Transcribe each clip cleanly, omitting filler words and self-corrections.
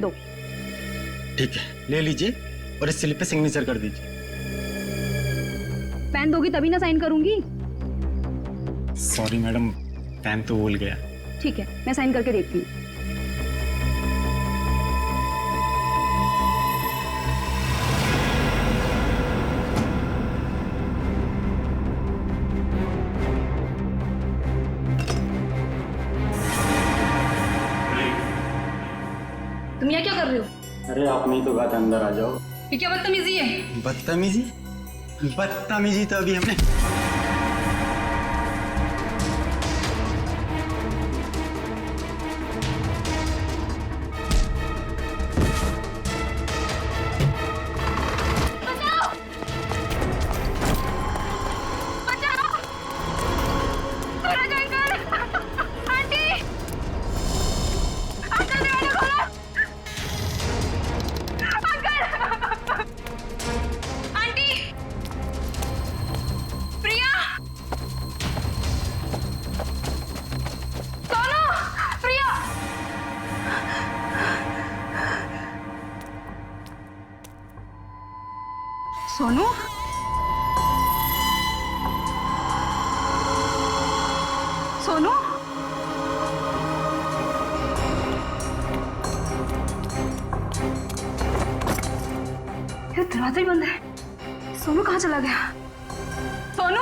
दो। ठीक है, ले लीजिए और इस स्लिप पे सिग्नेचर कर दीजिए। पेन दोगी तभी ना साइन करूंगी। सॉरी मैडम, पेन तो भूल गया। ठीक है, मैं साइन करके देखती हूँ। तुम यहाँ क्या कर रहे हो? अरे आपने ही तो कहा था अंदर आ जाओ। ये क्या बदतमीजी है? बदतमीजी? बदतमीजी तो अभी हमने सोनू, सोनू, ये दरवाजा ही बंद है। सोनू कहाँ चला गया? सोनू,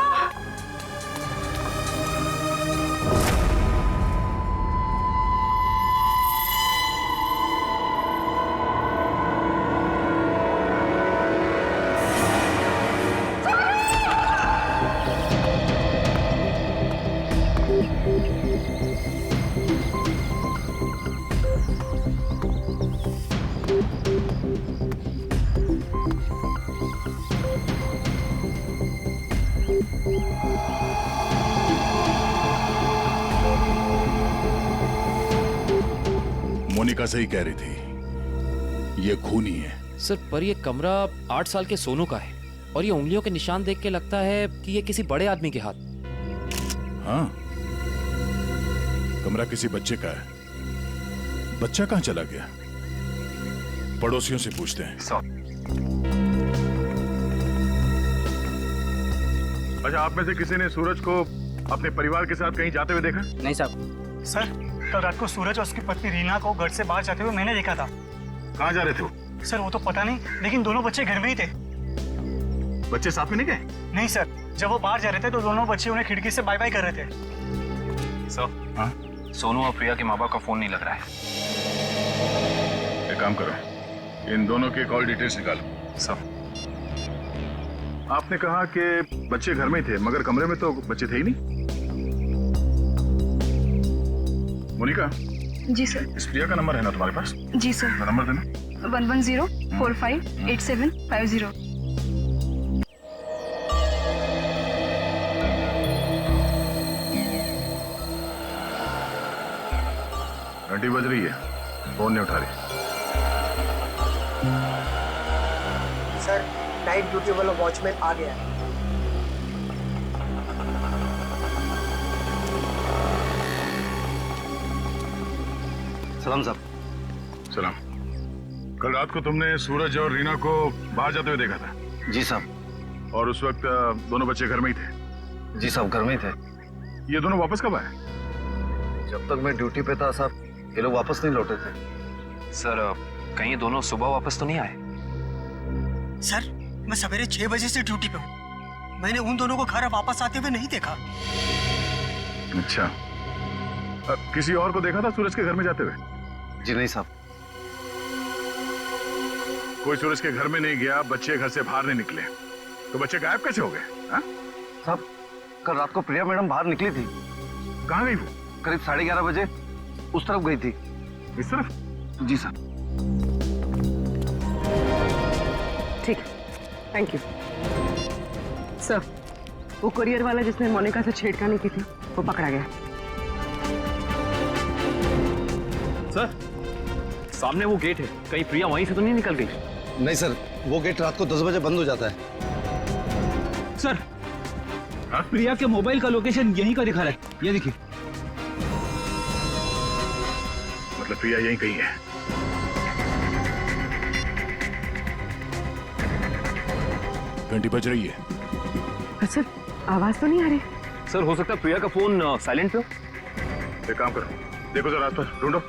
मोनिका सही कह रही थी, ये खूनी है। सर, पर ये कमरा 8 साल के सोनू का है और ये उंगलियों के निशान देख के लगता है कि ये किसी बड़े आदमी के हाथ। हाँ, कमरा किसी बच्चे का है। बच्चा कहाँ चला गया? पड़ोसियों से पूछते हैं। अच्छा, आप में से किसी ने सूरज को अपने परिवार के साथ कहीं जाते हुए देखा? नहीं साहब। सर, कल रात को सूरज और उसकी पत्नी रीना को घर से बाहर जाते हुए मैंने देखा था। कहाँ जा रहे थे वो? सर, वो तो पता नहीं, लेकिन दोनों बच्चे घर में ही थे। बच्चे साथ में नहीं गए? नहीं सर, जब वो बाहर जा रहे थे तो दोनों बच्चे उन्हें खिड़की से बाय बाय कर रहे थे। सर, हाँ? सोनू और प्रिया के माँ बाप का फोन नहीं लग रहा है। एक काम करो, इन दोनों के कॉल डिटेल्स निकालो। सर, आपने कहा कि बच्चे घर में ही थे, मगर कमरे में तो बच्चे थे ही नहीं। मोनिका, जी सर। इस प्रिया का नंबर है ना तुम्हारे पास? जी सर। नंबर देना। 110458750। घंटी बज रही है, फोन नहीं उठा रही। सर, नाइट ड्यूटी वाला वॉचमैन आ गया है। सलाम साहब। सलाम। कल रात को तुमने सूरज और रीना को बाहर जाते हुए देखा था? जी साहब। और उस वक्त दोनों बच्चे घर में ही थे? जी साहब, घर में ही थे। ये दोनों वापस कब आए? जब तक मैं ड्यूटी पे था साहब, ये लोग वापस नहीं लौटे थे। सर कहीं ये दोनों सुबह वापस तो नहीं आए? सर, मैं सवेरे 6 बजे से ड्यूटी पे हूँ। मैंने उन दोनों को घर वापस आते हुए नहीं देखा। अच्छा, किसी और को देखा था सूरज के घर में जाते हुए? जी नहीं साहब। कोई सूरज के घर में नहीं गया, बच्चे घर से बाहर नहीं निकले, तो बच्चे गायब कैसे हो गए? साहब, कल रात को प्रिया मैडम बाहर निकली थी। कहाँ गई वो? करीब 11:30 बजे उस तरफ गई थी। इस तरफ? जी सर। ठीक, थैंक यू सर। वो कुरियर वाला जिसने मोनिका से छेड़खानी की थी, वो पकड़ा गया। सर, सामने वो गेट है, कहीं प्रिया वहीं से तो नहीं निकल गई? नहीं सर, वो गेट रात को 10 बजे बंद हो जाता है। सर, प्रिया के मोबाइल का लोकेशन यहीं का दिखा रहा है, ये देखिए। मतलब प्रिया यहीं कहीं है? घंटी बज रही है। सर आवाज तो नहीं आ रही। सर हो सकता है प्रिया का फोन साइलेंट पे हो। एक काम करो, देखो जरा आसपास ढूंढो।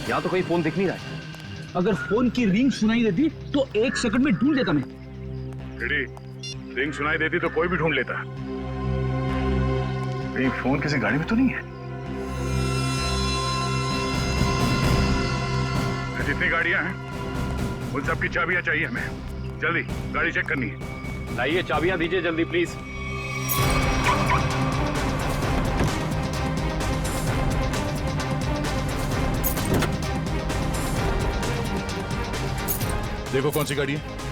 यहाँ तो कहीं फोन दिख नहीं रहा है। अगर फोन की रिंग सुनाई देती तो 1 सेकंड में ढूंढ लेता मैं। रिंग सुनाई देती तो कोई भी ढूंढ लेता। कहीं फोन किसी गाड़ी में तो नहीं है? जितनी गाड़ियां हैं उन सब की चाबियां चाहिए हमें। जल्दी गाड़ी चेक करनी है। लाइए चाबियां दीजिए जल्दी प्लीज। देखो कौन सी गाड़ी है।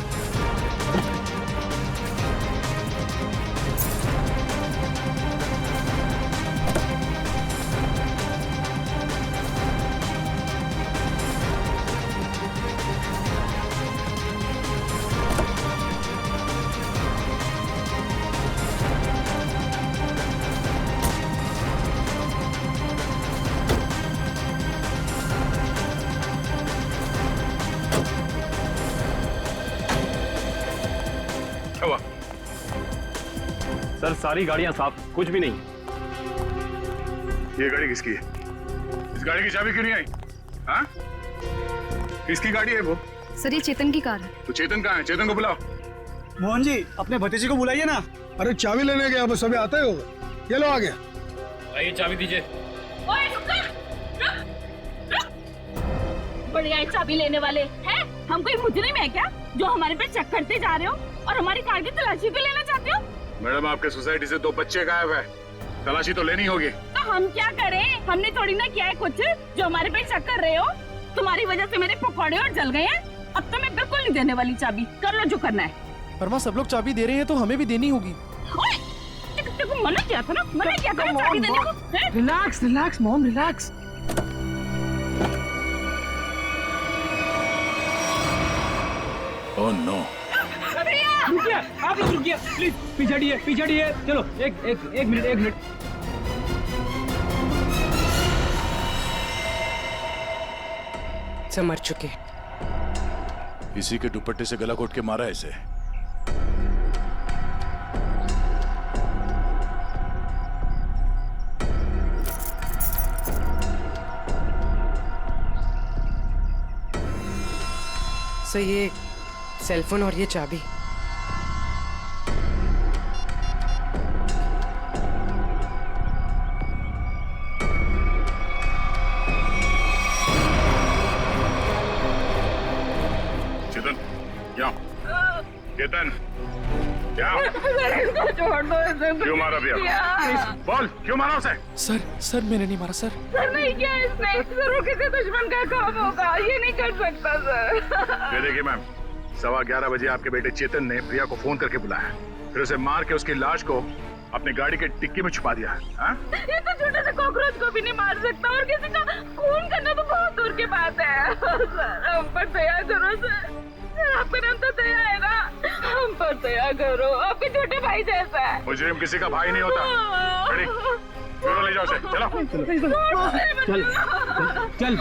हुआ? सर सारी गाड़ियां साफ, कुछ भी नहीं। ये गाड़ी किसकी है? इस गाड़ी की चाबी क्यों नहीं आई? हाँ? किसकी गाड़ी है वो? सर ये चेतन की कार है। तो चेतन कहाँ है? चेतन को बुलाओ। मोहन जी अपने भतीजे को बुलाइए ना। अरे चाबी लेने गया, बस अभी आता ही होगा। ये लो आ गया। आइए चाबी दीजिए। बढ़िया चाबी लेने वाले हैं। हम कोई मुजरिम है क्या जो हमारे पे चेक करते जा रहे हो और हमारी कार की तलाशी भी लेना चाहते हो? मैडम आपके सोसाइटी से 2 बच्चे गायब है, तलाशी तो लेनी होगी। तो हम क्या करें? हमने थोड़ी ना किया है कुछ जो हमारे पे शक कर रहे हो। तुम्हारी वजह से मेरे पकौड़े और जल गए हैं। अब तो मैं बिल्कुल नहीं देने वाली चाबी। कर लो जो करना है। पर माँ सब लोग चाबी दे रहे हैं तो हमें भी देनी होगी। देखो मना किया था ना, मना किया था ना चाबी देने को। Relax relax mom relax. Oh no. रुकिए आप लोग रुकिए प्लीज। पीछे हटिए। चलो एक मिनट। सब मर चुके। इसी के दुपट्टे से गला घोट के मारा है इसे। सर ये सेलफोन और ये चाबी। चेतन यहाँ। चेतन यहाँ। छोड़ दो इसे। क्यों मारा भैया? बोल क्यों मारा उसे? सर मैंने नहीं मारा सर। सर नहीं किया इसने। जरूर किसी दुश्मन का काम होगा। ये नहीं कर सकता सर। ये देखिए मैम, 11:15 बजे आपके बेटे चेतन ने प्रिया को फोन करके बुलाया, फिर उसे मार के उसकी लाश को अपनी गाड़ी के डिक्की में छुपा दिया। हाँ? ये तो छोटे से कॉकरोच को भी नहीं मार सकता और किसी का खून करना तो बहुत दूर की बात है। सर हम पर दया करो सर। आपका नाम तो दया है ना, हम पर दया करो। आपके छोटे भाई जैसा है। मुजरिम किसी का भाई नहीं होता। रेडी? क्यों ले जाओ उसे? चलो। चल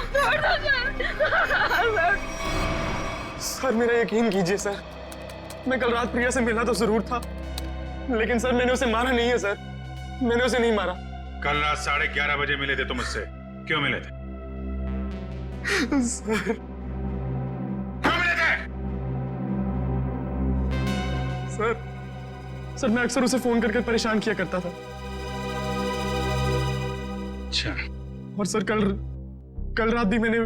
सर मेरा यकीन कीजिए सर, मैं कल रात प्रिया से मिला तो जरूर था, लेकिन सर मैंने उसे मारा नहीं है सर। मैंने उसे नहीं मारा। कल रात 11:30 बजे मिले थे तुम मुझसे, क्यों मिले थे? सर क्यों मिले थे? सर मैं अक्सर उसे फोन करके परेशान किया करता था। अच्छा। और सर कल रात भी मैंने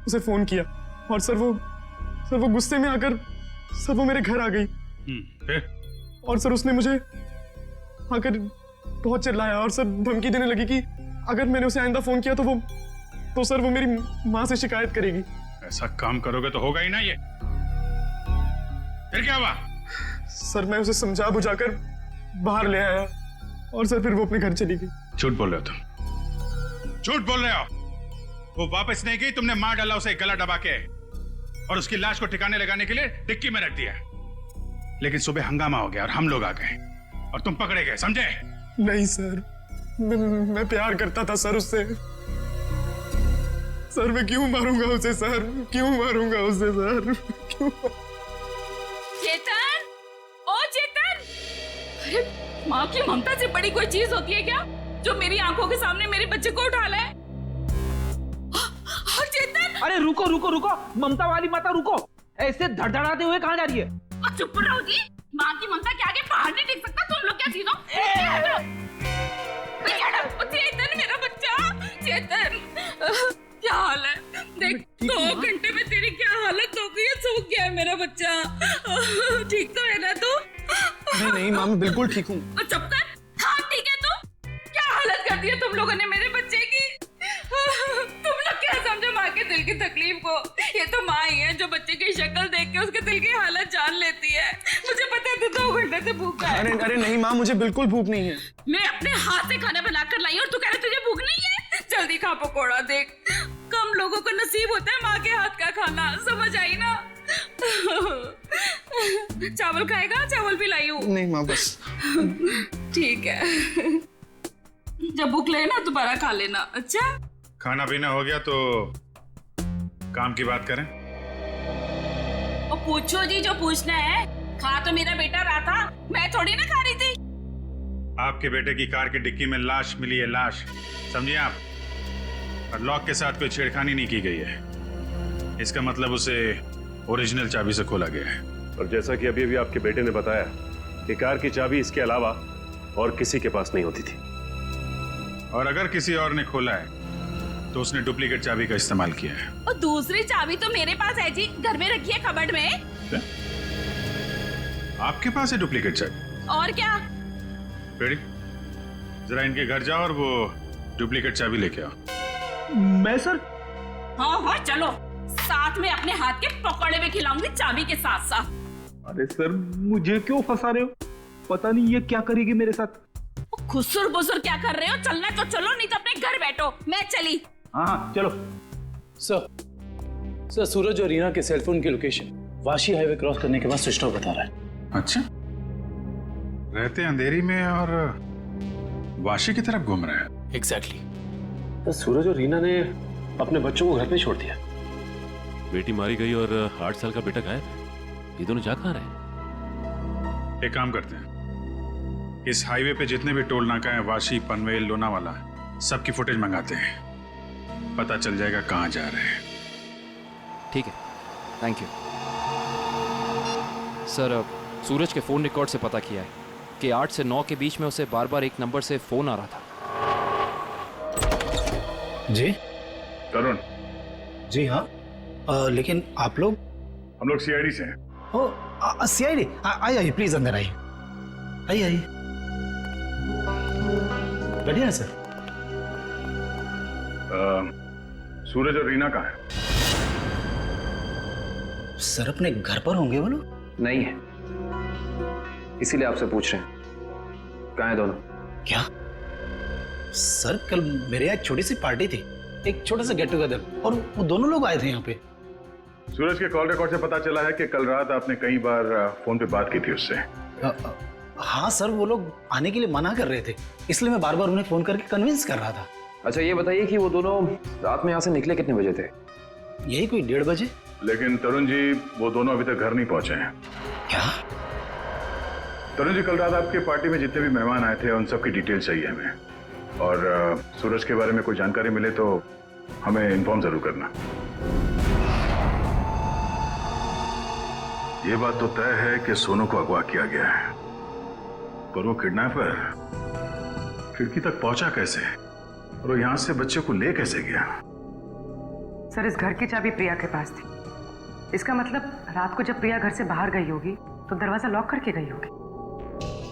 उसे फोन किया और सर वो गुस्से में आकर सर वो मेरे घर आ गई। फिर? और सर उसने मुझे आकर बहुत चिल्लाया और सर धमकी देने लगी कि अगर मैंने उसे आइंदा फोन किया तो सर वो मेरी माँ से शिकायत करेगी। ऐसा काम करोगे तो होगा ही ना ये। फिर क्या हुआ? सर मैं उसे समझा बुझाकर बाहर ले आया और सर फिर वो अपने घर चली गई। झूठ बोल रहे हो तुम, झूठ बोल रहे हो। वो वापस नहीं गई, तुमने मार डाला उसे गला दबा के और उसकी लाश को ठिकाने लगाने के लिए डिक्की में रख दिया। लेकिन सुबह हंगामा हो गया और हम लोग आ गए और तुम पकड़े गए, समझे? नहीं सर, मैं प्यार करता था सर उससे। सर मैं क्यों मारूंगा उसे सर, क्यों मारूंगा उसे सर, क्यों? चेतन, ओ चेतन! अरे माँ की ममता से बड़ी कोई चीज होती है क्या जो मेरी आंखों के सामने मेरे बच्चे को उठा ले? चेतन! अरे रुको रुको रुको, ममता वाली माता रुको, ऐसे धड़धड़ाते हुए कहाँ जा रही है? चुप रहो जी, माँ की ममता के आगे पहाड़ नहीं टिक सकता। तुम लोग क्या चीजों? चेतन मेरा बच्चा, चेतन क्या हाल है? देख 2 घंटे में तेरी क्या हालत हो गई है, सूख गया है मेरा बच्चा। ठीक तो है ना तू? नहीं माँ, मैं बिल्कुल ठीक हूँ। चुप कर। हाँ ठीक है तू? क्या हालत कर दी है तुम लोगों ने मेरे बच्चे की? तुम लोग क्या समझो माँ के दिल की तकलीफ को? ये तो माँ ही है जो बच्चे की शक्ल देख के उसके दिल की हालत जान लेती है। मुझे पता है तू 2 घंटे से भूखा है। अरे नहीं माँ, मुझे बिल्कुल भूख नहीं है। मैं अपने हाथ से खाना बनाकर लाई और तू कह रहा तुझे भूख नहीं है? जल्दी खा पकोड़ा। देख कम लोगों को नसीब होता है माँ के हाथ का खाना, समझ आई ना? चावल खाएगा? चावल भी लाई हूँ। नहीं माँ बस। ठीक है, जब भूख लगे ना दोबारा खा लेना। अच्छा खाना पीना हो गया तो काम की बात करें। और पूछो जी जो पूछना है। खा तो मेरा बेटा रहा था, मैं थोड़ी ना खा रही थी। आपके बेटे की कार की डिक्की में लाश मिली है, लाश, समझिए आप। और लॉक के साथ कोई छेड़खानी नहीं की गई है। इसका मतलब उसे ओरिजिनल चाबी से खोला गया है। और जैसा कि अभी आपके बेटे ने बताया कि कार की चाबी इसके अलावा और किसी के पास नहीं होती थी। और अगर किसी और ने खोला है तो उसने डुप्लीकेट चाबी का इस्तेमाल किया है। और दूसरी चाबी तो मेरे पास है जी, घर में रखी है कबर्ड में। क्या? आपके पास है डुप्लीकेट चाबी? और क्या? बेटी जरा इनके घर जाओ और वो डुप्लीकेट चाबी लेके आओ। मैं सर? हाँ चलो, साथ में अपने हाथ के पकौड़े भी खिलाऊंगी चाबी के साथ साथ। अरे सर मुझे क्यों फंसा रहे हो? पता नहीं ये क्या करेगी मेरे साथ। खुसुर बुसुर क्या कर रहे हो? चलना तो चलो, नहीं तो अपने घर बैठो। मैं चली। हाँ चलो। सर सूरज और रीना के सेलफोन की लोकेशन वाशी हाईवे क्रॉस करने के बाद स्विच ऑफ बता रहा है। अच्छा, रहते अंधेरी में और वाशी की तरफ घूम रहे हैं। एग्जैक्टली। तो सूरज और रीना ने अपने बच्चों को घर पे छोड़ दिया। बेटी मारी गई और 8 साल का बेटा गायब है। ये दोनों जा कहाँ रहे? एक काम करते हैं, इस हाईवे पे जितने भी टोल नाका हैं, वाशी, पनवेल, लोनावाला, सबकी फुटेज मंगाते हैं। पता चल जाएगा कहाँ जा रहे हैं। ठीक है, थैंक यू सर। सूरज के फोन रिकॉर्ड से पता किया है कि 8 से 9 के बीच में उसे बार बार एक नंबर से फोन आ रहा था। जी तरुण? जी हाँ, लेकिन आप लोग? हम लोग सीआईडी से हैं। ओ सीआईडी? आइए प्लीज अंदर आइए। आइए बैठिए ना सर। सूरज और रीना कहाँ है? सर अपने घर पर होंगे वो लोग? नहीं है, इसीलिए आपसे पूछ रहे हैं। कहाँ है दोनों? क्या सर, कल मेरे यहाँ एक छोटी सी पार्टी थी, एक छोटा सा गेट टुगेदर, और वो दोनों लोग आए थे यहाँ पे। सूरज के कॉल रिकॉर्ड से पता चला है कि कल रात आपने कई बार फोन पे बात की थी उससे। हाँ सर, वो लोग आने के लिए मना कर रहे थे, इसलिए मैं बार बार उन्हें फोन करके कन्विंस कर रहा था। अच्छा ये बताइए कि वो दोनों रात में यहाँ से निकले कितने बजे थे? यही कोई 1:30 बजे। लेकिन तरुण जी, वो दोनों अभी तक घर नहीं पहुंचे हैं। क्या? तरुण जी, कल रात आपके पार्टी में जितने भी मेहमान आए थे उन सब की डिटेल चाहिए हमें। और सूरज के बारे में कोई जानकारी मिले तो हमें इन्फॉर्म जरूर करना। ये बात तो तय है कि सोनू को अगवा किया गया है, पर वो किडनैपर खिड़की तक पहुंचा कैसे और वो यहां से बच्चे को ले कैसे गया? सर इस घर की चाबी प्रिया के पास थी। इसका मतलब रात को जब प्रिया घर से बाहर गई होगी तो दरवाजा लॉक करके गई होगी।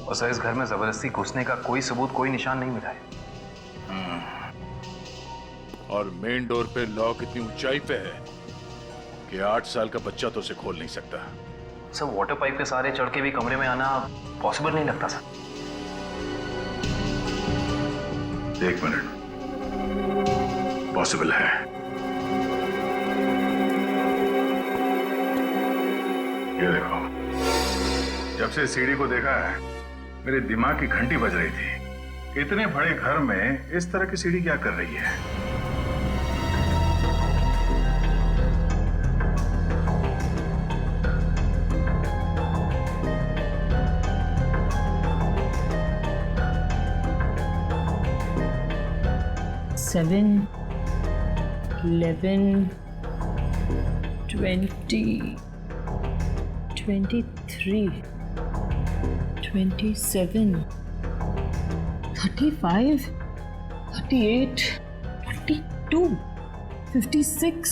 और सर इस घर में जबरदस्ती घुसने का कोई सबूत, कोई निशान नहीं मिला है। और मेन डोर पे लॉक इतनी ऊंचाई पे है कि 8 साल का बच्चा तो उसे खोल नहीं सकता। सर वाटर पाइप के सहारे चढ़ के भी कमरे में आना पॉसिबल नहीं लगता सर। एक मिनट, पॉसिबल है। ये देखो, जब से सीढ़ी को देखा है मेरे दिमाग की घंटी बज रही थी। इतने बड़े घर में इस तरह की सीढ़ी क्या कर रही है? सेवन 11 20 23 27 35 38 42 56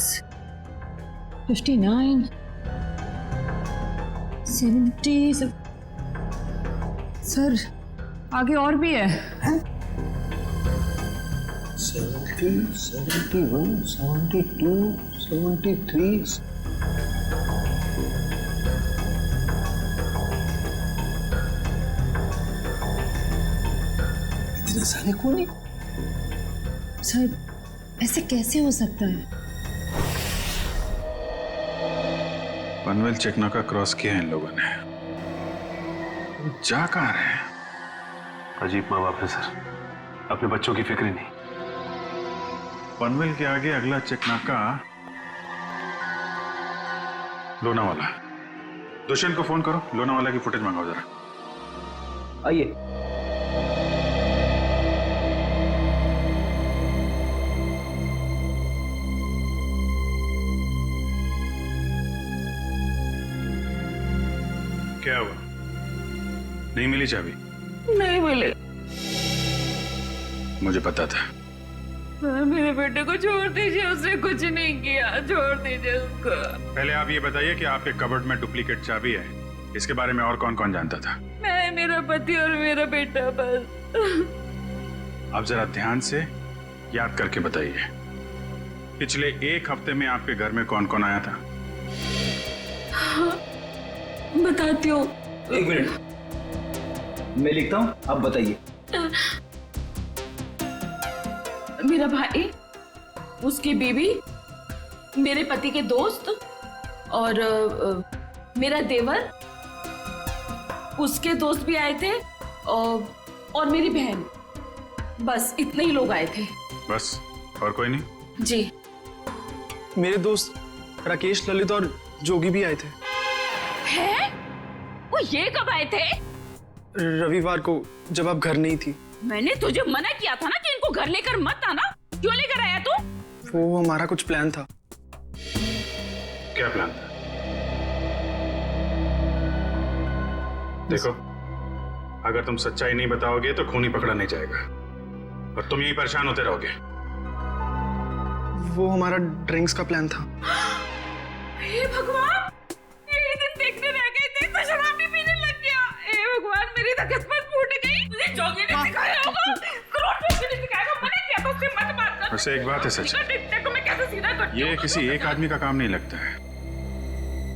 59 70। सर आगे और भी है। 70, 71, 72, 73। इतने सारे कोने? सर ऐसे कैसे हो सकता है? पनवेल चेकनाका क्रॉस किया है इन लोगों ने। जा कहाँ रहे हैं? अजीब माँ बाप है सर, अपने बच्चों की फिक्र ही नहीं। पनवेल के आगे अगला चेकनाका लोनावाला। दुष्यंत को फोन करो, लोनावाला की फुटेज मंगाओ जरा। आइए। क्या हुआ? नहीं मिली चाबी? नहीं मिले। मुझे पता था। सर मेरे बेटे को छोड़ दीजिए, उसने कुछ नहीं किया, छोड़ दीजिए उसको। पहले आप ये बताइए कि आपके कबर्ड में डुप्लीकेट चाबी है, इसके बारे में और कौन कौन जानता था? मैं, मेरा पति और मेरा बेटा बस। आप जरा ध्यान से याद करके बताइए, पिछले एक हफ्ते में आपके घर में कौन कौन आया था? बताती हूँ। एक मिनट, मैं लिखता हूँ, आप बताइए। मेरा भाई, उसकी बीवी, मेरे पति के दोस्त और मेरा देवर, उसके दोस्त भी आए थे और मेरी बहन। बस इतने ही लोग आए थे। बस, और कोई नहीं? जी। मेरे दोस्त राकेश, ललित और जोगी भी आए थे। हैं? वो ये कब आए थे? रविवार को, जब आप घर नहीं थी। मैंने तुझे मना किया था ना कि इनको घर लेकर मत आना। क्यों लेकर आया तू? वो हमारा कुछ प्लान था। क्या प्लान था? देखो, अगर तुम सच्चाई नहीं बताओगे तो खूनी पकड़ा नहीं जाएगा और तुम यही परेशान होते रहोगे। वो हमारा ड्रिंक्स का प्लान था। हे भगवान, यही दिन देखने रह गए थे तो शराब भी पीने लग गया। हे भगवान, मेरी तो किस्मत फूट गई। तुझे जोगी ने सिखाया होगा, करोड़पति ने सिखाया होगा। मैंने किया तो उससे मत बात कर। वैसे एक बात है सच, देखो मैं कैसे सीधा करती हूँ। ये किसी एक आदमी का काम नहीं लगता है।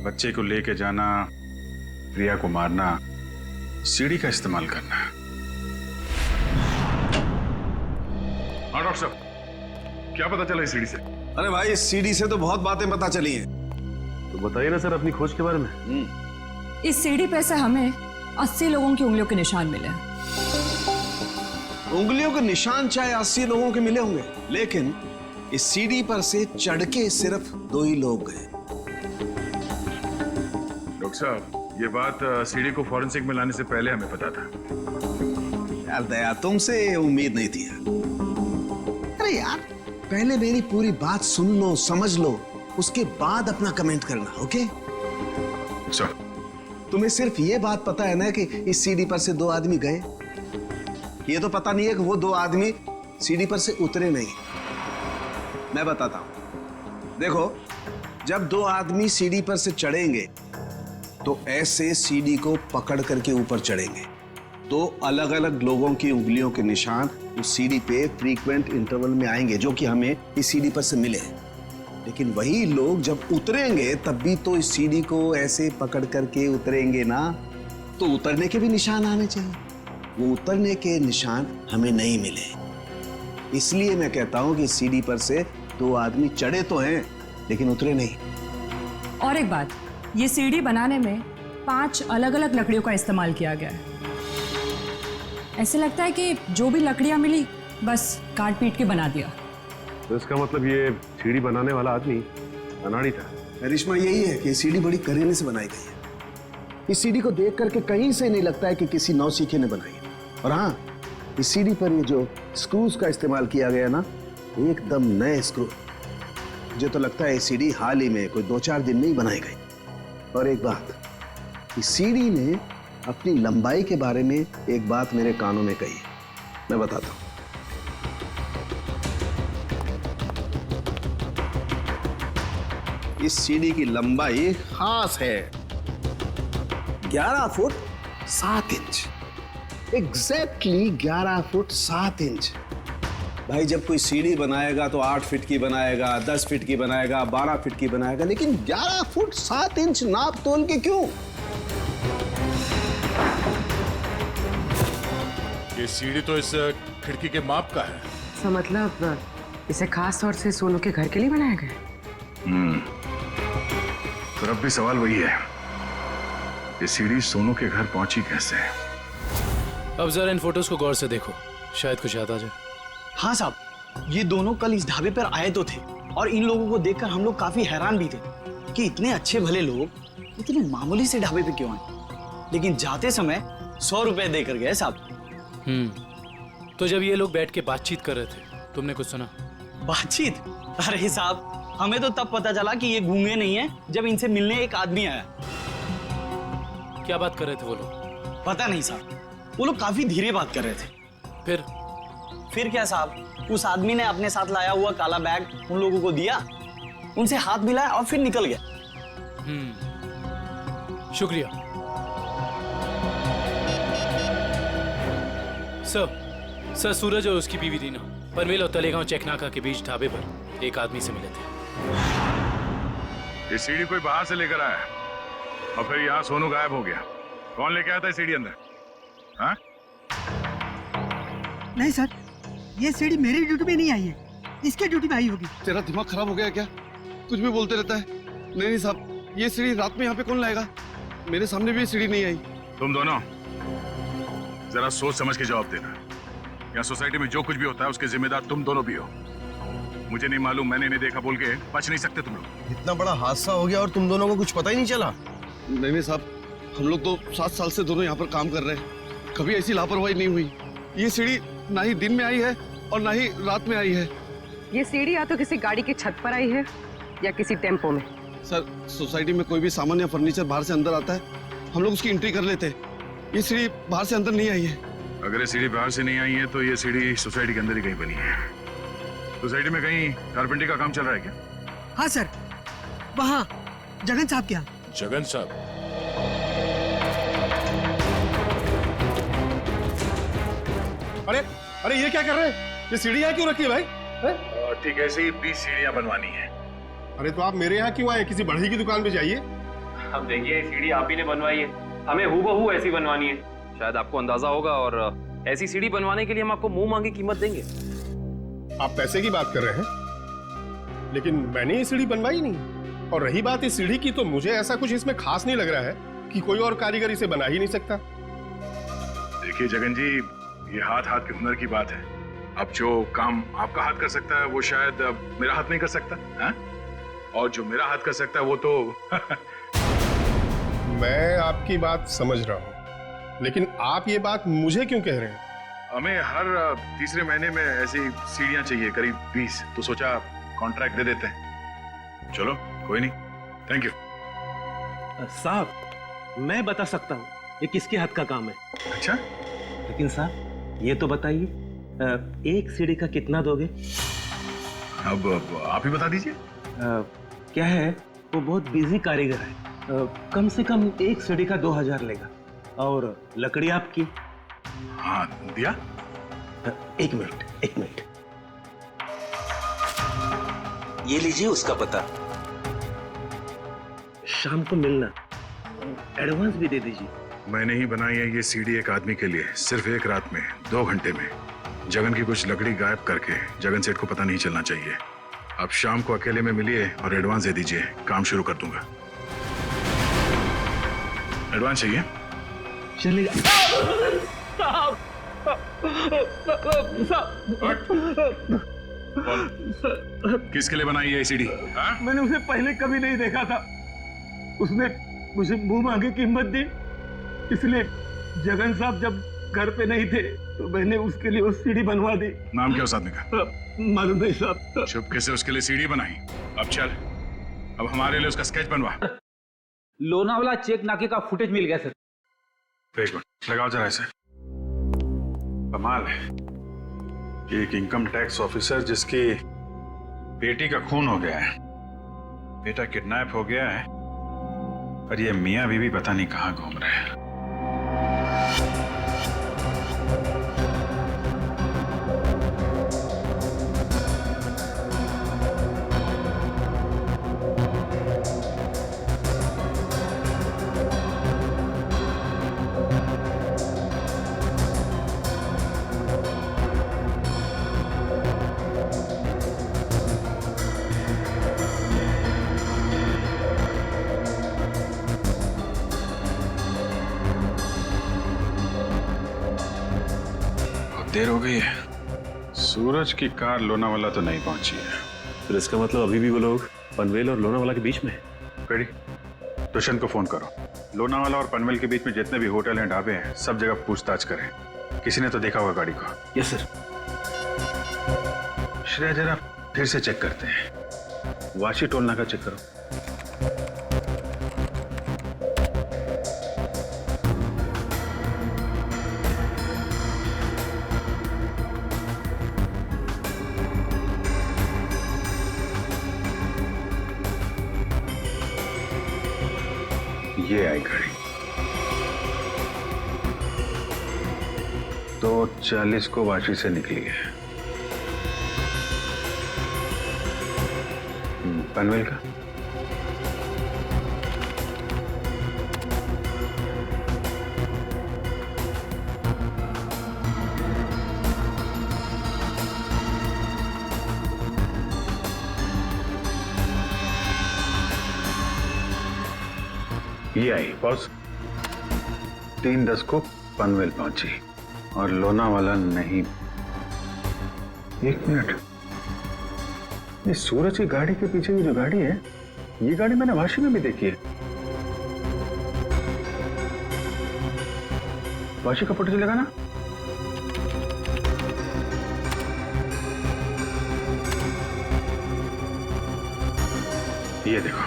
बच्चे को लेके जाना, प्रिया को मारना, सीढ़ी का इस्तेमाल करना। हाँ डॉक्टर साहब, क्या पता चला इस सीढ़ी से? अरे भाई, इस सीढ़ी से तो बहुत बातें पता चली हैं। तो बताइए ना सर अपनी खोज के बारे में। इस सीढ़ी पे से हमें 80 लोगों की उंगलियों के निशान मिले हैं। उंगलियों के निशान चाहे 80 लोगों के मिले होंगे, लेकिन इस सीढ़ी पर से चढ़ के सिर्फ 2 ही लोग गए। डॉक्टर साहब, ये बात सीढ़ी को फॉरेंसिक में लाने से पहले हमें पता था। यार दया, तुमसे उम्मीद नहीं थी यार। अरे यार, पहले मेरी पूरी बात सुन लो, समझ लो, उसके बाद अपना कमेंट करना, ओके? सर, तुम्हें सिर्फ ये बात पता है ना कि इस सीढ़ी पर से 2 आदमी गए। ये तो पता नहीं है कि वो 2 आदमी सीढ़ी पर से उतरे नहीं। मैं बताता हूं। देखो, जब 2 आदमी सीढ़ी पर से चढ़ेंगे तो ऐसे सीढ़ी को पकड़ करके ऊपर चढ़ेंगे। 2 अलग अलग लोगों की उंगलियों के निशान उस सीढ़ी पे फ्रीक्वेंट इंटरवल में आएंगे, जो कि हमें इस सीढ़ी पर से मिले। लेकिन वही लोग जब उतरेंगे तब भी तो इस सीढ़ी को ऐसे पकड़ करके उतरेंगे ना, तो उतरने के भी निशान आने चाहिए। वो उतरने के निशान हमें नहीं मिले। इसलिए मैं कहता हूं कि सीढ़ी पर से 2 आदमी चढ़े तो हैं लेकिन उतरे नहीं। और एक बात, ये सीढ़ी बनाने में 5 अलग अलग लकड़ियों का इस्तेमाल किया गया है। ऐसे लगता है कि जो भी लकड़ियां मिली बस काट पीट के बना दिया। तो इसका मतलब ये सीढ़ी बनाने वाला आदमी अनाड़ी था। करिश्मा यही है कि सीढ़ी बड़ी करीने से बनाई गई है। इस सीढ़ी को देख करके कहीं से नहीं लगता है कि किसी नौसीखे ने बनाई है। और हाँ, इस सीढ़ी पर ये जो स्क्रूज का इस्तेमाल किया गया ना, एकदम नए स्क्रू। मुझे तो लगता है ये सीढ़ी हाल ही में कोई 2-4 दिन में ही बनाई गई। और एक बात, इस सीढ़ी ने अपनी लंबाई के बारे में एक बात मेरे कानों में कही है, मैं बताता हूं। इस सीढ़ी की लंबाई खास है 11 foot 7 inch. Exactly 11 foot 7 inch. भाई जब कोई सीढ़ी बनाएगा तो 8 फीट की बनाएगा, 10 फीट की बनाएगा, 12 फीट की बनाएगा, लेकिन 11 फुट 7 इंच नाप तोल के क्यों? ये सीढ़ी तो इस खिड़की के माप का है। तो मतलब इसे खास तौर से सोनू के घर के लिए बनाया गया? तो अब भी सवाल वही है, ये सीढ़ी सोनू के घर पहुंची कैसे? अब जरा इन फोटोज को गौर से देखो, शायद कुछ याद आ जाए। हाँ साहब, ये दोनों कल इस ढाबे पर आए तो थे और इन लोगों को देखकर हम लोग काफी हैरान भी थे कि इतने अच्छे भले लोग इतने मामूली से ढाबे पे क्यों आए, लेकिन जाते समय 100 रुपए देकर गए साहब। तो जब ये लोग बैठ के बातचीत कर रहे थे, तुमने कुछ सुना? बातचीत? अरे साहब, हमें तो तब पता चला कि ये गूंगे नहीं है जब इनसे मिलने एक आदमी आया। क्या बात कर रहे थे वो लोग? पता नहीं साहब, वो लोग काफी धीरे बात कर रहे थे। फिर क्या साहब, उस आदमी ने अपने साथ लाया हुआ काला बैग उन लोगों को दिया, उनसे हाथ मिलाया और फिर निकल गया। शुक्रिया सर। सूरज और उसकी बीवी रीना पनवेल और तलेगांव चेकनाका के बीच ढाबे पर एक आदमी से मिले थे। ये सीढ़ी कोई बाहर से लेकर आया और फिर यहाँ सोनू गायब हो गया। कौन लेके आया था सीढ़ी अंदर? हाँ? नहीं सर, ये सीढ़ी मेरी ड्यूटी में नहीं आई है, इसके ड्यूटी में आई होगी। तेरा दिमाग खराब हो गया क्या? कुछ भी बोलते रहता है। नहीं साहब, ये सीढ़ी रात में यहाँ पे कौन लाएगा? मेरे सामने भी ये सीढ़ी नहीं आई। तुम दोनों जरा सोच समझ के जवाब देना। यहाँ सोसाइटी में जो कुछ भी होता है उसके जिम्मेदार तुम दोनों भी हो। मुझे नहीं मालूम, मैंने नहीं देखा बोल के बच नहीं सकते तुम लोग। इतना बड़ा हादसा हो गया और तुम दोनों को कुछ पता ही नहीं चला? नहीं साहब, हम लोग तो 7 साल से दोनों यहाँ पर काम कर रहे हैं, कभी ऐसी लापरवाही नहीं हुई। ये सीढ़ी ना ही दिन में आई है और ना ही रात में आई है। ये सीढ़ी या तो किसी गाड़ी की छत पर आई है या किसी टेम्पो में। सर, सोसाइटी में कोई भी सामान या फर्नीचर बाहर से अंदर आता है, हम लोग उसकी एंट्री कर लेते हैं। ये सीढ़ी बाहर से अंदर नहीं आई है। अगर ये सीढ़ी बाहर से नहीं आई है तो ये सीढ़ी सोसाइटी के अंदर ही कहीं बनी है। सोसाइटी में कहीं कारपेंटरी का काम चल रहा है क्या? हाँ सर, वहाँ जगन साहब क्या? जगन साहब? अरे ये क्या कर रहे हैं? ये सीढ़ी यहाँ क्यों रखी है भाई? ठीक है, ऐसे ही 20 सीढ़ियाँ बनवानी है। अरे तो आप मेरे यहाँ क्यों आए? किसी बढ़ई की दुकान पे जाइए। अब देखिए, सीढ़ी आप ही ने बनवाई है, हमें हूबहू ऐसी बनवानी है। शायद आपको अंदाजा होगा, और ऐसी सीढ़ी बनवाने के लिए हम आपको मुंह मांगी कीमत देंगे। आप पैसे की बात कर रहे हैं, लेकिन मैंने ये सीढ़ी बनवाई नहीं। और रही बात इस सीढ़ी की, तो मुझे ऐसा कुछ इसमें खास नहीं लग रहा है कि कोई और कारीगर इसे बना ही नहीं सकता। देखिए जगन जी, ये हाथ हाथ के हुनर की बात है। अब जो काम आपका हाथ कर सकता है वो शायद मेरा हाथ नहीं कर सकता है? और जो मेरा हाथ कर सकता है वो तो मैं आपकी बात समझ रहा हूँ, लेकिन आप ये बात मुझे क्यों कह रहे हैं? हमें हर तीसरे महीने में ऐसी सीढ़ियाँ चाहिए, करीब 20, तो सोचा कॉन्ट्रैक्ट दे देते हैं। चलो कोई नहीं, थैंक यू। साहब, मैं बता सकता हूँ ये किसके हाथ का काम है। अच्छा? लेकिन साहब ये तो बताइए, एक सीढ़ी का कितना दोगे? अब आप ही बता दीजिए। क्या है, वो बहुत बिजी कारीगर है, कम से कम एक सीढ़ी का 2000 लेगा। और लकड़ी आपकी? हाँ, दिया। एक मिनट, ये लीजिए उसका पता। शाम को मिलना, एडवांस भी दे दीजिए। मैंने ही बनाई है ये सीढ़ी एक आदमी के लिए, सिर्फ एक रात में, 2 घंटे में। जगन की कुछ लकड़ी गायब करके जगन सेठ को पता नहीं चलना चाहिए। अब शाम को अकेले में मिलिए और एडवांस दे दीजिए, काम शुरू कर दूंगा। एडवांस चाहिए? चलेगा। किसके लिए बनाई है सीडी? मैंने उसे पहले कभी नहीं देखा था। उसने मुझे मुंह मांगे कीमत दी, इसलिए जगन साहब जब घर पे नहीं थे तो मैंने उसके लिए वो सीडी बनवा दी। नाम क्या उस आदमी का? मालूम नहीं साहब। चुपके से उसके लिए सीडी बनाई। अब चल, अब हमारे लिए उसका स्केच बनवा। लोनावाला चेक नाके का फुटेज मिल गया सर। एक मिनट लगाओ जरा इसे। कमाल है, एक इनकम टैक्स ऑफिसर जिसकी बेटी का खून हो गया है, बेटा किडनैप हो गया है, और ये मियां बीवी पता नहीं कहां घूम रहे हैं। देर हो गई है, सूरज की कार लोनावाला तो नहीं पहुंची है। फिर इसका मतलब अभी भी वो लोग पनवेल और लोनावाला के बीच में है। रेडी? दुष्यंत को फोन करो। लोनावाला और पनवेल के बीच में जितने भी होटल हैं, ढाबे हैं, सब जगह पूछताछ करें। किसी ने तो देखा होगा गाड़ी को। Yes sir. श्रेया जरा फिर से चेक करते हैं। वाशी टोल नाका चेक करो। ये आई गाड़ी 2:40 को वाशी से निकली है। पनवेल का ये आई बॉस 3:10 को पनवेल पहुंची और लोनावाला नहीं। एक मिनट, ये सूरज की गाड़ी के पीछे की जो गाड़ी है, ये गाड़ी मैंने वाशी में भी देखी है। वाशी का फोटो चलेगा ना? ये देखो,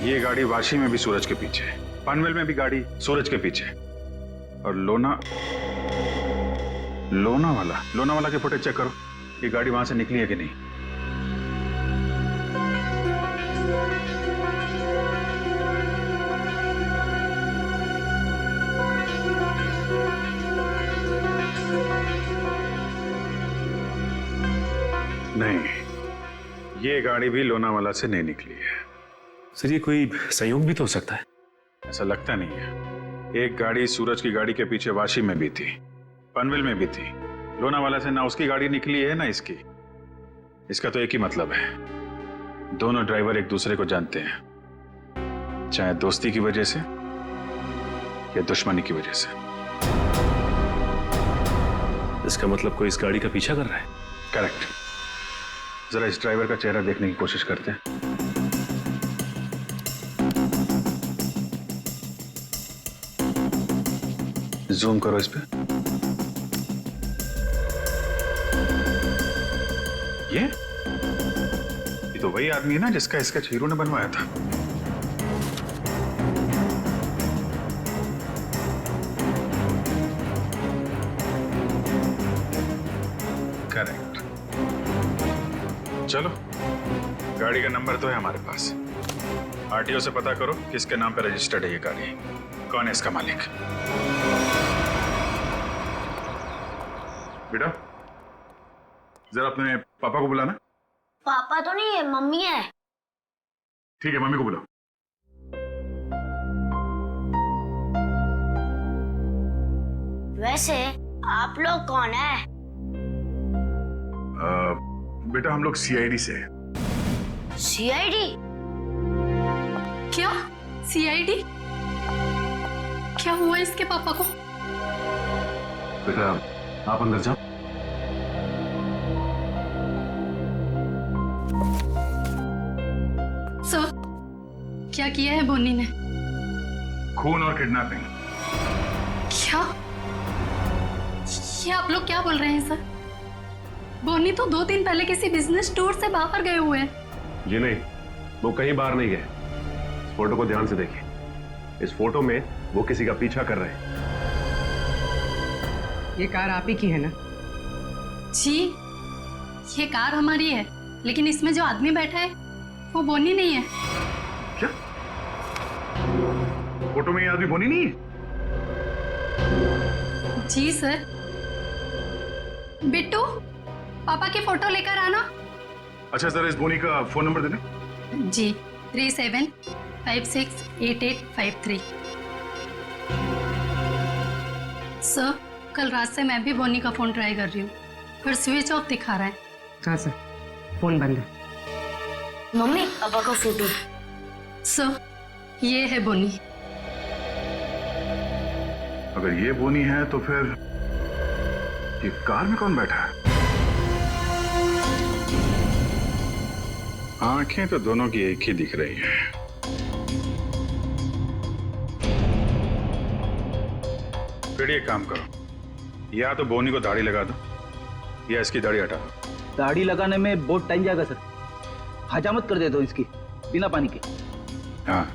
ये गाड़ी वाशी में भी सूरज के पीछे है, पनवेल में भी गाड़ी सूरज के पीछे है, और लोनावाला के फुटेज चेक करो, ये गाड़ी वहां से निकली है कि नहीं। नहीं, ये गाड़ी भी लोनावाला से नहीं निकली है। सर ये कोई संयोग भी तो हो सकता है। ऐसा लगता नहीं है। एक गाड़ी सूरज की गाड़ी के पीछे वाशी में भी थी, पनवेल में भी थी। लोनावाला से ना उसकी गाड़ी निकली है ना इसकी। इसका तो एक ही मतलब है, दोनों ड्राइवर एक दूसरे को जानते हैं, चाहे दोस्ती की वजह से या दुश्मनी की वजह से। इसका मतलब कोई इस गाड़ी का पीछा कर रहा है। करेक्ट। जरा इस ड्राइवर का चेहरा देखने की कोशिश करते हैं। जूम करो इस पे। ये तो वही आदमी है ना जिसका स्केच हीरो ने बनवाया था। करेक्ट। चलो, गाड़ी का नंबर तो है हमारे पास। आरटीओ से पता करो किसके नाम पे रजिस्टर्ड है ये गाड़ी, कौन है इसका मालिक। बेटा, जरा अपने पापा को बुलाना। पापा तो नहीं है, मम्मी है। ठीक है, मम्मी को बुलाओ। वैसे आप लोग कौन है? बेटा हम लोग सीआईडी से हैं। सीआईडी? क्या? सीआईडी? क्या हुआ इसके पापा को? बेटा आप अंदर जाओ। सर, क्या किया है बोनी ने? खून और किडनैपिंग। क्या? ये आप लोग क्या बोल रहे हैं सर? बोनी तो 2 दिन पहले किसी बिजनेस टूर से बाहर गए हुए हैं। जी नहीं, वो कहीं बाहर नहीं गए। इस फोटो को ध्यान से देखिए। इस फोटो में वो किसी का पीछा कर रहे हैं। ये कार आप ही की है ना? जी, ये कार हमारी है, लेकिन इसमें जो आदमी बैठा है वो बोनी नहीं है। क्या? फोटो में ये आदमी बोनी नहीं है? जी सर। बिट्टू, पापा की फोटो लेकर आना। अच्छा सर, इस बोनी का फोन नंबर दे दें। जी, 37568853। सर, कल रात से मैं भी बोनी का फोन ट्राई कर रही हूँ, पर स्विच ऑफ दिखा रहा है। हाँ सर, फोन बंद है। मम्मी, पापा का फोटो। सर, ये है बोनी। अगर ये बोनी है तो फिर ये कार में कौन बैठा है? आंखें तो दोनों की एक ही दिख रही हैं। फिर एक काम करो, या तो बोनी को दाढ़ी लगा दो या इसकी दाढ़ी हटा दो। दाढ़ी लगाने में बहुत टाइम जाएगा सर, हजामत कर दे दो इसकी बिना पानी के। हाँ,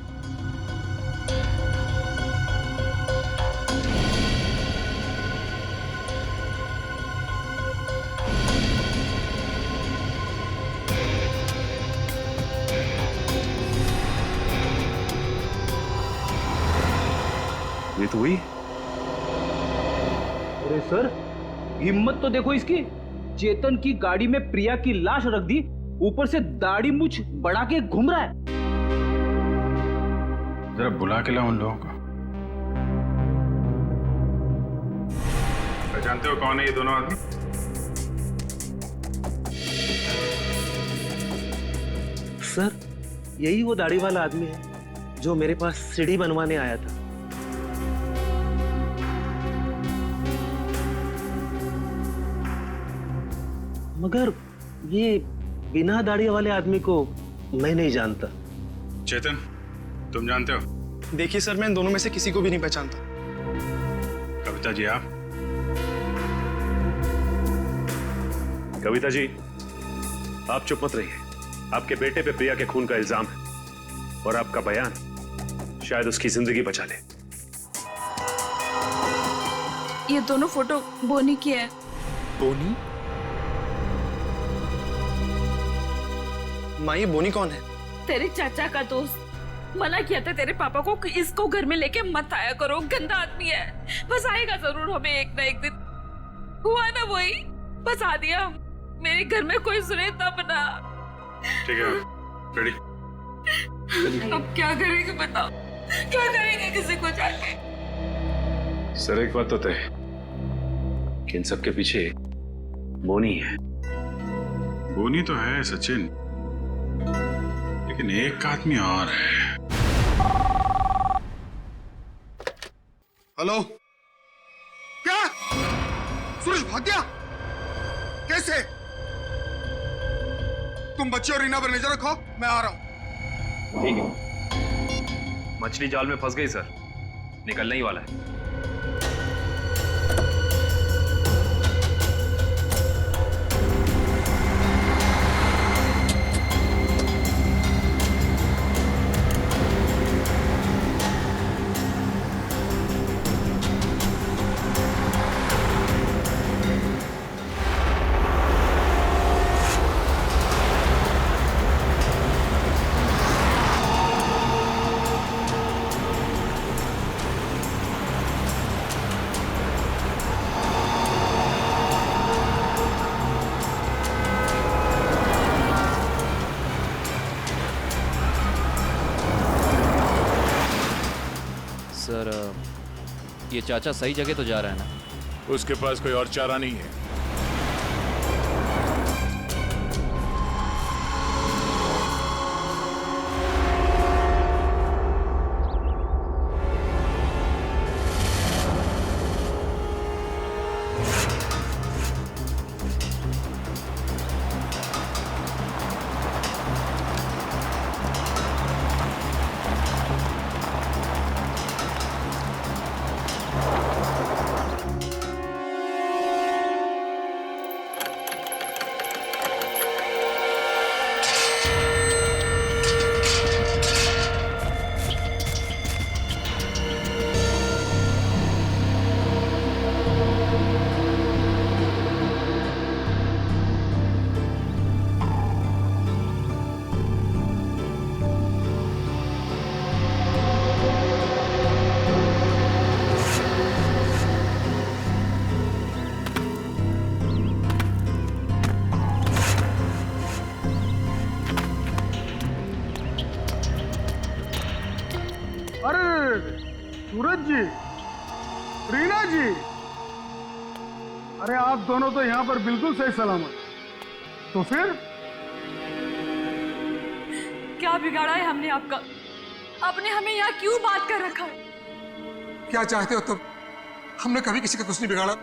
ये तो हुई। अरे सर, हिम्मत तो देखो इसकी। चेतन की गाड़ी में प्रिया की लाश रख दी, ऊपर से दाढ़ी मूछ बढ़ा के घूम रहा है। जरा बुला के लाओ उन लोगों को। जानते हो कौन है ये दोनों आदमी? सर, यही वो दाढ़ी वाला आदमी है जो मेरे पास सीढ़ी बनवाने आया था। मगर ये बिना दाढ़ी वाले आदमी को मैं नहीं जानता। चेतन, तुम जानते हो? देखिए सर, मैं इन दोनों में से किसी को भी नहीं पहचानता। कविता जी, आप? कविता जी, आप चुप मत रहिए। आपके बेटे पे प्रिया के खून का इल्जाम है और आपका बयान शायद उसकी जिंदगी बचा ले। ये दोनों फोटो बोनी की है। बोनी? माँ, ये बोनी कौन है? तेरे चाचा का दोस्त। मना किया था तेरे पापा को कि इसको घर में लेके मत आया करो, गंदा आदमी है। बस आएगा जरूर हमें एक ना एक दिन। हुआ ना वही, बस आ दिया। मेरे घर में कोई सुने तब ना। ठीक है, रेडी? अब क्या करेंगे बताओ, क्या करेंगे किसी को जाके? सर, एक बात तो तय, इन सब के पीछे बोनी है। बोनी तो है सचिन, लेकिन एक आदमी और है। हेलो, क्या सूरज भाग गया? कैसे? तुम बच्चे और रीना पर नजर रखो, मैं आ रहा हूं। ठीक है। मछली जाल में फंस गई सर, निकलने ही वाला है। सर, ये चाचा सही जगह तो जा रहा है ना? उसके पास कोई और चारा नहीं है। अरे सूरज जी, रीना जी, अरे आप दोनों तो यहाँ पर बिल्कुल सही सलामत। तो फिर क्या बिगाड़ा है हमने आपका? आपने हमें यहाँ क्यों बात कर रखा है? क्या चाहते हो तुम? हमने कभी किसी का कुछ नहीं बिगाड़ा।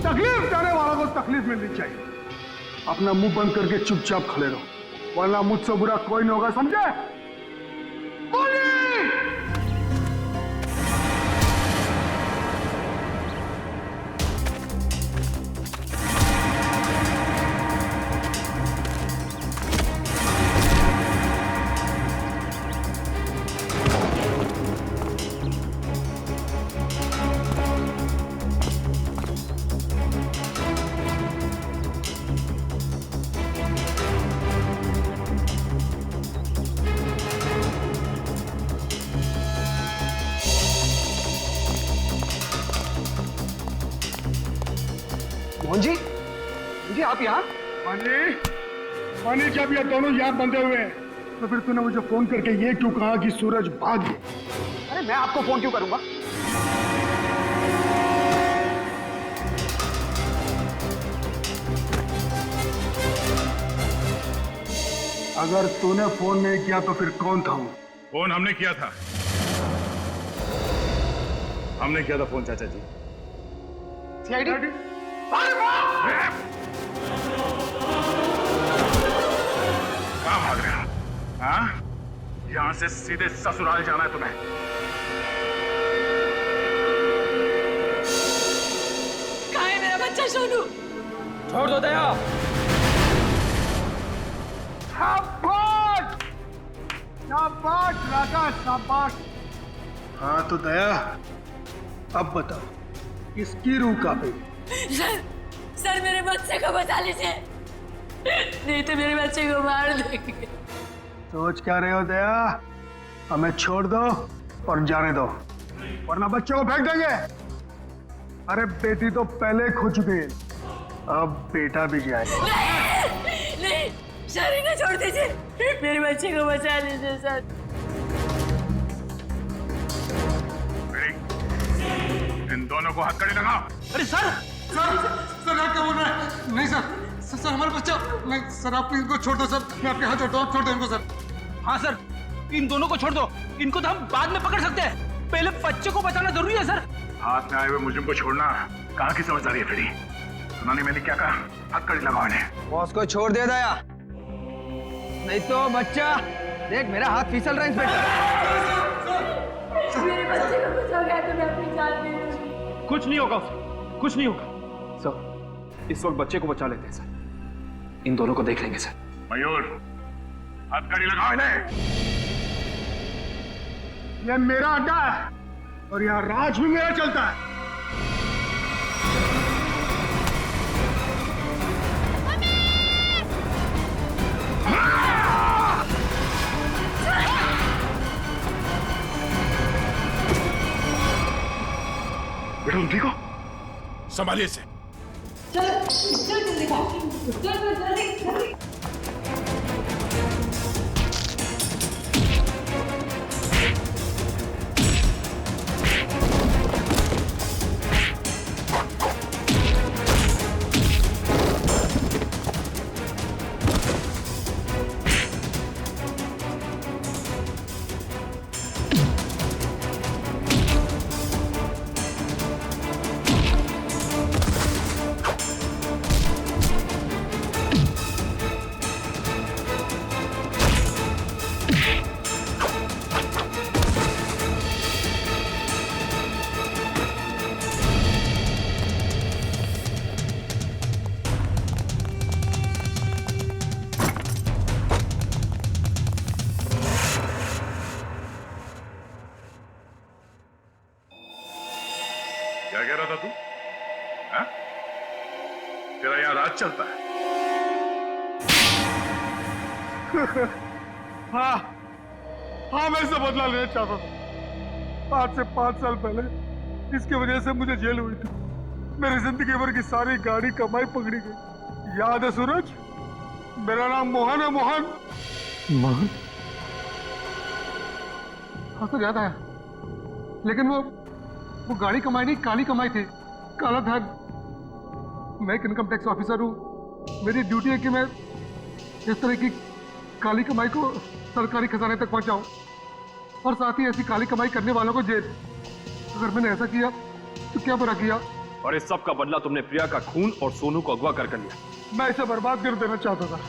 तकलीफ देने वालों को तकलीफ मिलनी चाहिए। अपना मुंह बंद करके चुपचाप खड़े रहो, वरना मुझसे बुरा कोई नहीं होगा, समझे? बोलिए! मोहन जी, जी आप यहाँ? मानी जब ये दोनों यहाँ बंधे हुए हैं, तो फिर तूने मुझे फोन करके ये क्यों कहा कि सूरज भाग गया? अरे मैं आपको फोन क्यों करूंगा? अगर तूने फोन नहीं किया तो फिर कौन था वो? फोन हमने किया था। हमने किया था फोन चाचा जी। सीआईडी? कहाँ भाग रहे हो? हाँ? यहाँ से सीधे ससुराल जाना है तुम्हें। कहाँ है मेरा बच्चा सोनू? छोड़ दो दया। शाबाश! शाबाश राजा, शाबाश। हाँ तो दया, अब बताओ इसकी रूह कहाँ पे? सर मेरे बच्चे को बचा लीजिए, नहीं तो मेरे बच्चे को मार देंगे। सोच क्या रहे हो दया? हमें छोड़ दो और जाने दो, वरना बच्चों को फेंक देंगे। अरे बेटी तो पहले खो चुकी है, अब बेटा भी जाए। नहीं, सर इन्हें छोड़ दीजिए, मेरे बच्चे को बचा लीजिए सर। इन दोनों को हथकड़ी लगाओ। अरे सर! सर आप क्या बोल रहे हैं? नहीं सर, सर हमारा बच्चा। नहीं सर, आप इनको छोड़ दो सर, मैं आपके हाथ जोड़ता हूँ, आप छोड़ दो इनको सर। हाँ सर, इन दोनों को छोड़ दो, इनको तो हम बाद में पकड़ सकते हैं, पहले बच्चे को बचाना जरूरी है सर। हाथ में आए हुए मुझे को छोड़ना कहाँ की समझदारी है फिरी? सुनाने मैंने क्या कहा? हथकड़ी लगाओ इन्हें। बॉस को छोड़ दे दया, नहीं तो बच्चा देख मेरा हाथ फिसल रहा है इंस्पेक्टर। मेरे बच्चे को बचाओगे तो मैं अपनी जान दे दूंगी। कुछ नहीं होगा उसे, कुछ नहीं होगा सर। इस वक्त बच्चे को बचा लेते हैं सर, इन दोनों को देख लेंगे सर। मयूर, हथकड़ी लगाओ इन्हें। ये मेरा अड्डा है और यहाँ राज भी मेरा चलता है। बेटा तुम ठीक हो? संभालिए इसे। चल जल्दी जल्दी। क्या कह रहा था तू? हाँ? तेरा यहाँ राज चलता है? हाँ हाँ, मैं इससे बदला लेना चाहता था। आज से 5 साल पहले इसकी वजह से मुझे जेल हुई थी। मेरी जिंदगी भर की सारी गाड़ी कमाई पकड़ी गई। याद है सूरज? मेरा नाम मोहन है, मोहन। मोहन? हाँ सर, याद आया। लेकिन वो गाड़ी कमाई नहीं, काली कमाई थी, काला धन। मैं एक इनकम टैक्स ऑफिसर हूँ। मेरी ड्यूटी है कि मैं इस तरह की काली कमाई को सरकारी खजाने तक पहुंचाऊं और साथ ही ऐसी काली कमाई करने वालों को जेल। अगर मैंने ऐसा किया तो क्या बुरा किया? और इस सब का बदला तुमने प्रिया का खून और सोनू को अगवा कर लिया। मैं इसे बर्बाद कर देना चाहता था।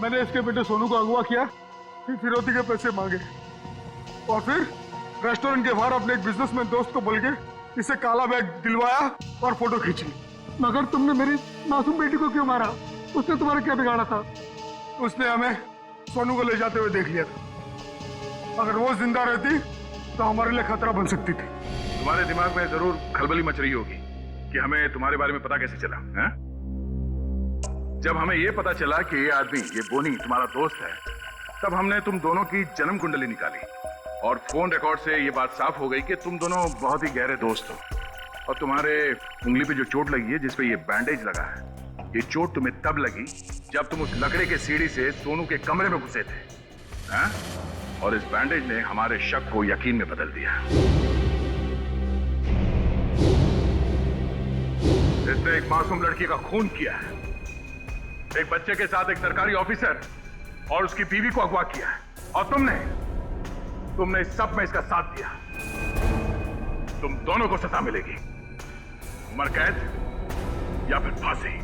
मैंने इसके बेटे सोनू को अगवा किया, फिर फिरौती के पैसे मांगे और फिर रेस्टोरेंट के बाहर अपने एक बिजनेसमैन दोस्त को बोल के इसे काला बैग दिलवाया और फोटो खींची। मगर तुमने मेरी मासूम बेटी को क्यों मारा? उसने तुम्हारा क्या बिगाड़ा था? उसने हमें सोनू को ले जाते हुए देख लिया था। अगर वो जिंदा रहती तो हमारे लिए खतरा बन सकती थी। तुम्हारे दिमाग में जरूर खलबली मच रही होगी कि हमें तुम्हारे बारे में पता कैसे चला है? जब हमें ये पता चला कि ये आदमी, ये बोनी तुम्हारा दोस्त है, तब हमने तुम दोनों की जन्म कुंडली निकाली और फोन रिकॉर्ड से ये बात साफ हो गई कि तुम दोनों बहुत ही गहरे दोस्त हो। और तुम्हारे उंगली पे जो चोट लगी है, जिसपे ये बैंडेज लगा है, ये चोट तुम्हें तब लगी जब तुम उस लकड़े के सीढ़ी से सोनू के कमरे में घुसे थे, हैं? और इस बैंडेज ने हमारे शक को यकीन में बदल दिया। इसने एक मासूम लड़की का खून किया है, एक बच्चे के साथ एक सरकारी ऑफिसर और उसकी बीवी को अगवा किया है, और तुमने इस सब में इसका साथ दिया। तुम दोनों को सजा मिलेगी, उम्र कैद या फिर फांसी।